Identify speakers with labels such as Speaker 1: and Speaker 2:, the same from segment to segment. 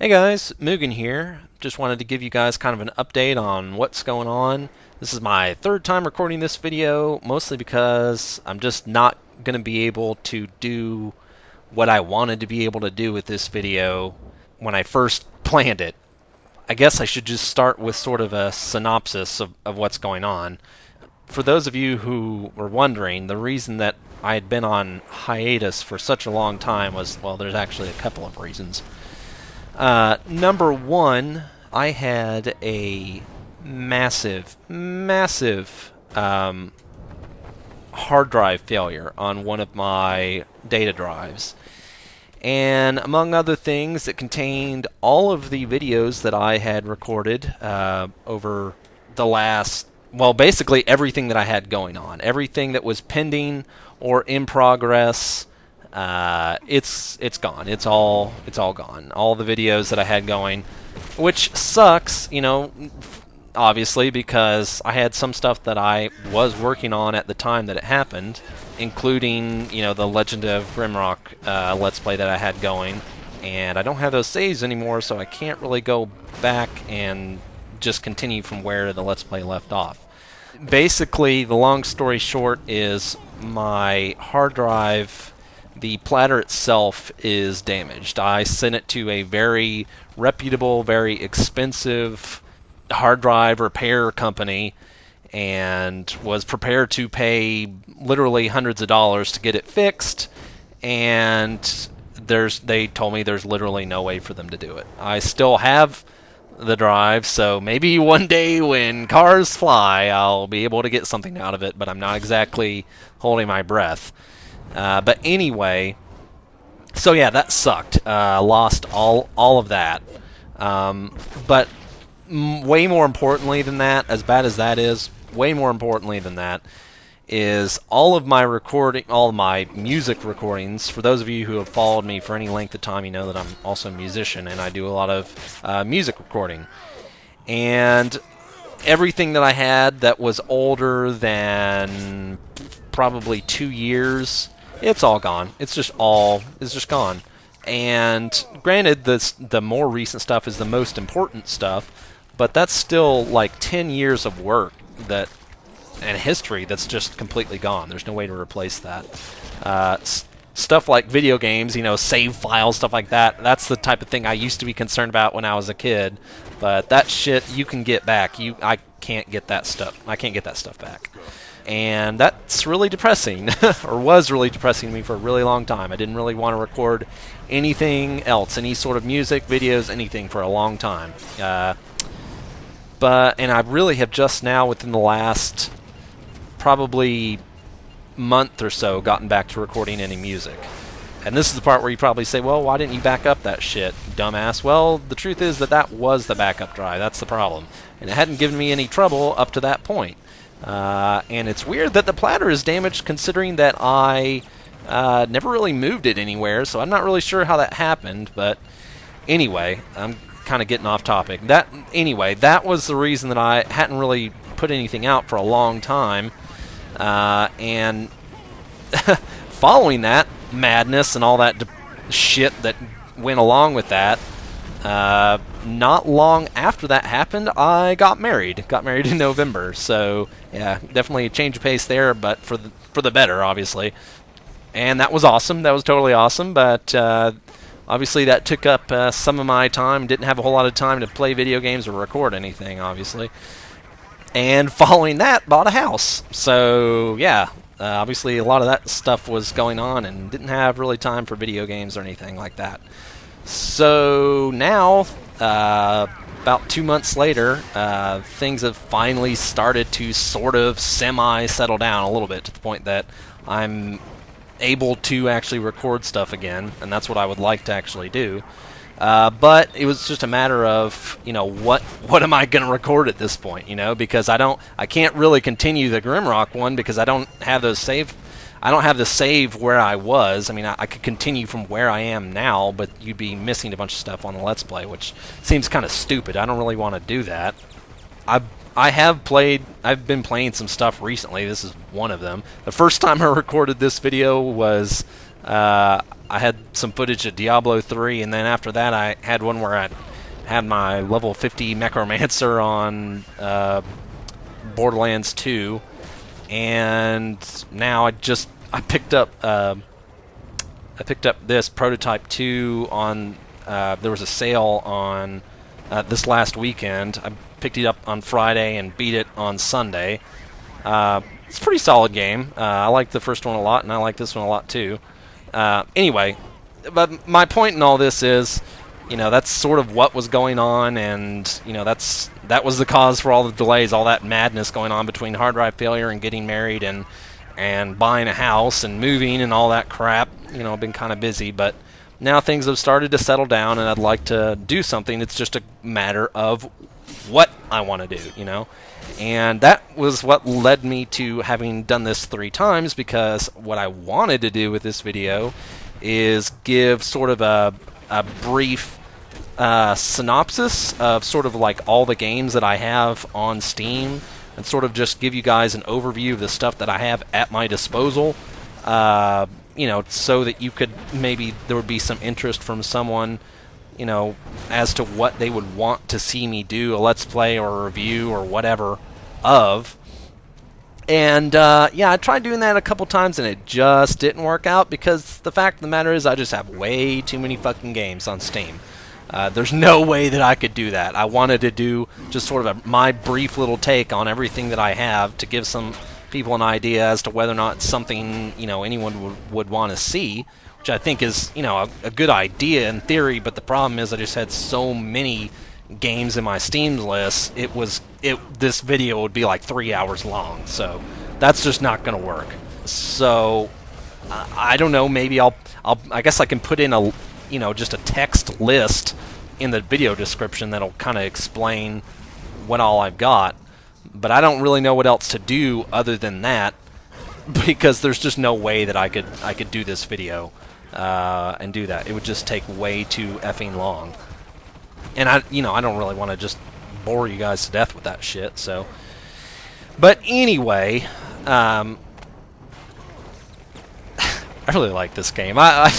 Speaker 1: Hey guys, Mugen here. Just wanted to give you guys kind of an update on what's going on. This is my third time recording this video, mostly because I'm just not going to be able to do what I wanted to be able to do with this video when I first planned it. I guess I should just start with sort of a synopsis of what's going on. For those of you who were wondering, the reason that I had been on hiatus for such a long time was, well, there's actually a couple of reasons. Number one, I had a massive hard drive failure on one of my data drives. And among other things, it contained all of the videos that I had recorded over the last, well, basically everything that I had going on. Everything that was pending or in progress. It's gone. It's all gone. All the videos that I had going, which sucks, you know, obviously, because I had some stuff that I was working on at the time that it happened, including, you know, the Legend of Grimrock Let's Play that I had going, and I don't have those saves anymore, so I can't really go back and just continue from where the Let's Play left off. Basically, the long story short is my hard drive, the platter itself is damaged. I sent it to a very reputable, very expensive hard drive repair company and was prepared to pay literally hundreds of dollars to get it fixed, and they told me there's literally no way for them to do it. I still have the drive, so maybe one day when cars fly I'll be able to get something out of it, but I'm not exactly holding my breath. But anyway, so yeah, that sucked. Lost all of that. But way more importantly than that, as bad as that is, way more importantly than that, is all of my music recordings. For those of you who have followed me for any length of time, you know that I'm also a musician and I do a lot of music recording. And everything that I had that was older than probably 2 years, it's all gone. It's just gone. And granted, the more recent stuff is the most important stuff, but that's still like 10 years of work and history that's just completely gone. There's no way to replace that. Stuff like video games, you know, save files, stuff like that, that's the type of thing I used to be concerned about when I was a kid. But that shit you can get back. I can't get that stuff. I can't get that stuff back. And that's really depressing, or was really depressing to me for a really long time. I didn't really want to record anything else, any sort of music, videos, anything for a long time. And I really have just now, within the last probably month or so, gotten back to recording any music. And this is the part where you probably say, well, why didn't you back up that shit, dumbass? Well, the truth is that was the backup drive. That's the problem. And it hadn't given me any trouble up to that point. And it's weird that the platter is damaged, considering that I never really moved it anywhere, so I'm not really sure how that happened. But anyway, I'm kind of getting off topic. That was the reason that I hadn't really put anything out for a long time. And following that madness and all that shit that went along with that, not long after that happened, I got married. Got married in November, so yeah, definitely a change of pace there, but for the better, obviously. And that was awesome. That was totally awesome, but obviously that took up some of my time. Didn't have a whole lot of time to play video games or record anything, obviously. And following that, bought a house. So yeah, obviously a lot of that stuff was going on, and didn't have really time for video games or anything like that. So now, about 2 months later, things have finally started to sort of semi-settle down a little bit, to the point that I'm able to actually record stuff again, and that's what I would like to actually do. But it was just a matter of, you know, what am I going to record at this point, you know, because I can't really continue the Grimrock one because I don't have those save. I don't have the save where I was. I mean, I could continue from where I am now, but you'd be missing a bunch of stuff on the Let's Play, which seems kind of stupid. I don't really want to do that. I've been playing some stuff recently. This is one of them. The first time I recorded this video was I had some footage of Diablo 3, and then after that I had one where I had my level 50 Necromancer on Borderlands 2, and now I picked up this Prototype 2 on there was a sale on this last weekend. I picked it up on Friday and beat it on Sunday. It's a pretty solid game. I like the first one a lot, and I like this one a lot too. Anyway, but my point in all this is, that's sort of what was going on, and that was the cause for all the delays, all that madness going on between hard drive failure and getting married and buying a house and moving and all that crap. I've been kind of busy, but now things have started to settle down, and I'd like to do something. It's just a matter of what I want to do, And that was what led me to having done this 3 times, because what I wanted to do with this video is give sort of a brief synopsis of sort of like all the games that I have on Steam, and sort of just give you guys an overview of the stuff that I have at my disposal, so that you could, maybe there would be some interest from someone, as to what they would want to see me do, a Let's Play or a review or whatever of. And, yeah, I tried doing that a couple times, and it just didn't work out, because the fact of the matter is I just have way too many fucking games on Steam. There's no way that I could do that. I wanted to do just sort of my brief little take on everything that I have to give some people an idea as to whether or not it's something, anyone would want to see, which I think is, a good idea in theory, but the problem is I just had so many games in my Steam list. This video would be like 3 hours long, so that's just not going to work. So I don't know, maybe I guess I can put in a just a text list in the video description that'll kind of explain what all I've got, but I don't really know what else to do other than that, because there's just no way that I could do this video and do that. It would just take way too effing long, and I don't really want to just bore you guys to death with that shit. So, but anyway, I really like this game. I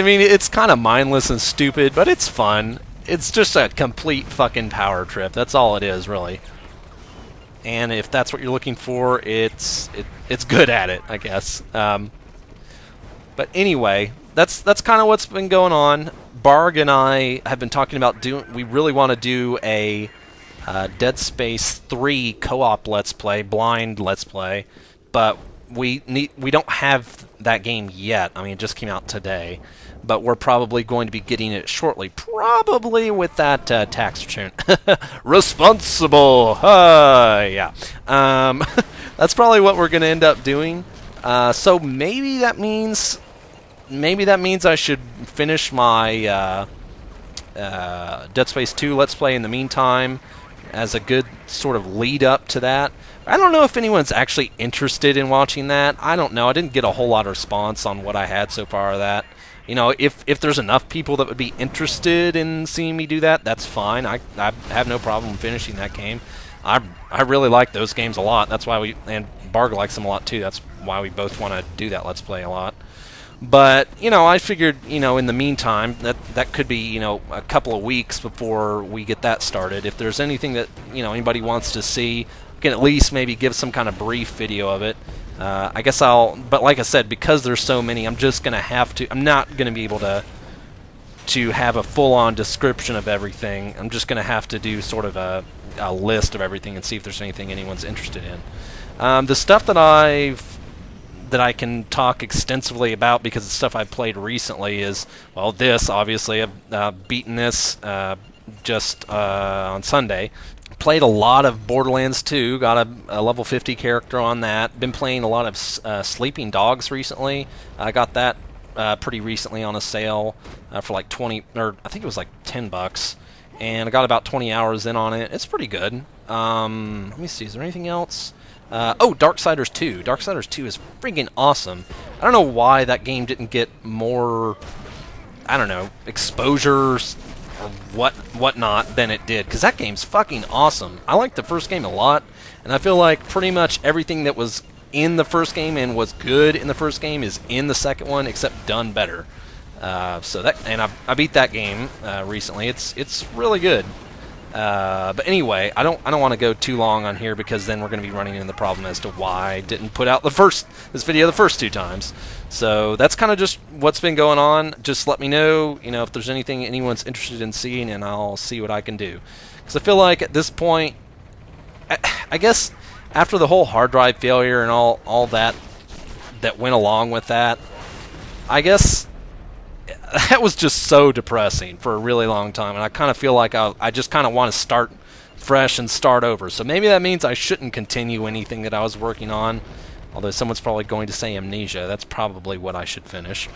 Speaker 1: mean, it's kind of mindless and stupid, but it's fun. It's just a complete fucking power trip. That's all it is, really. And if that's what you're looking for, it's good at it, I guess. But anyway, that's kind of what's been going on. Barg and I have been talking about we really want to do a Dead Space 3 co-op Let's Play, blind Let's Play, but we don't have that game yet. I mean, it just came out today, but we're probably going to be getting it shortly, probably with that tax return. Responsible! Yeah. That's probably what we're going to end up doing. So maybe that means I should finish my Dead Space 2 Let's Play in the meantime, as a good sort of lead up to that. I don't know if anyone's actually interested in watching that. I don't know. I didn't get a whole lot of response on what I had so far of that. If there's enough people that would be interested in seeing me do that, that's fine. I have no problem finishing that game. I really like those games a lot. That's why and Barg likes them a lot too. That's why we both want to do that Let's Play a lot. But, I figured, in the meantime, that could be, a couple of weeks before we get that started. If there's anything that, anybody wants to see, I can at least maybe give some kind of brief video of it. I guess but like I said, because there's so many, I'm just going to have to, I'm not going to be able to have a full-on description of everything. I'm just going to have to do sort of a list of everything and see if there's anything anyone's interested in. The stuff that I can talk extensively about, because the stuff I've played recently is, well, this, obviously. I've beaten this just on Sunday. Played a lot of Borderlands 2, got a level 50 character on that. Been playing a lot of Sleeping Dogs recently. I got that pretty recently on a sale for like 20, or I think it was like $10. And I got about 20 hours in on it. It's pretty good. Let me see, is there anything else? Darksiders 2. Darksiders 2 is freaking awesome. I don't know why that game didn't get more, exposures or whatnot than it did, because that game's fucking awesome. I like the first game a lot, and I feel like pretty much everything that was in the first game and was good in the first game is in the second one, except done better. So that, and I beat that game recently. It's really good. But anyway, I don't want to go too long on here because then we're going to be running into the problem as to why I didn't put out this video the first 2 times. So that's kind of just what's been going on. Just let me know, if there's anything anyone's interested in seeing, and I'll see what I can do. Because I feel like at this point, I guess after the whole hard drive failure and all that went along with that, I guess that was just so depressing for a really long time, and I kind of feel like I just kind of want to start fresh and start over. So maybe that means I shouldn't continue anything that I was working on, although someone's probably going to say Amnesia. That's probably what I should finish.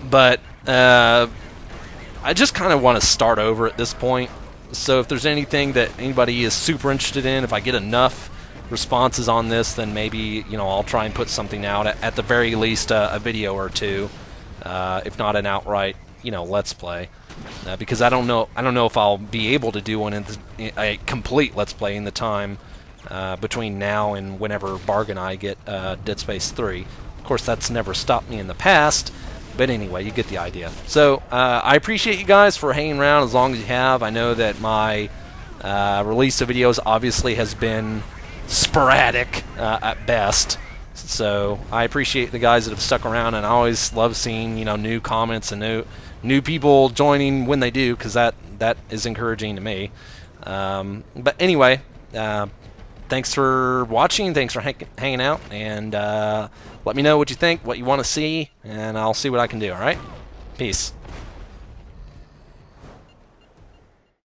Speaker 1: But I just kind of want to start over at this point. So if there's anything that anybody is super interested in, if I get enough responses on this, then maybe I'll try and put something out, at the very least a video or 2. If not an outright, let's play, because I don't know if I'll be able to do one a complete let's play in the time between now and whenever Barg and I get Dead Space 3. Of course, that's never stopped me in the past, but anyway, you get the idea. So I appreciate you guys for hanging around as long as you have. I know that my release of videos obviously has been sporadic at best. So I appreciate the guys that have stuck around, and I always love seeing new comments and new people joining when they do, because that is encouraging to me. But anyway, thanks for watching, thanks for hanging out, and let me know what you think, what you want to see, and I'll see what I can do. All right, peace.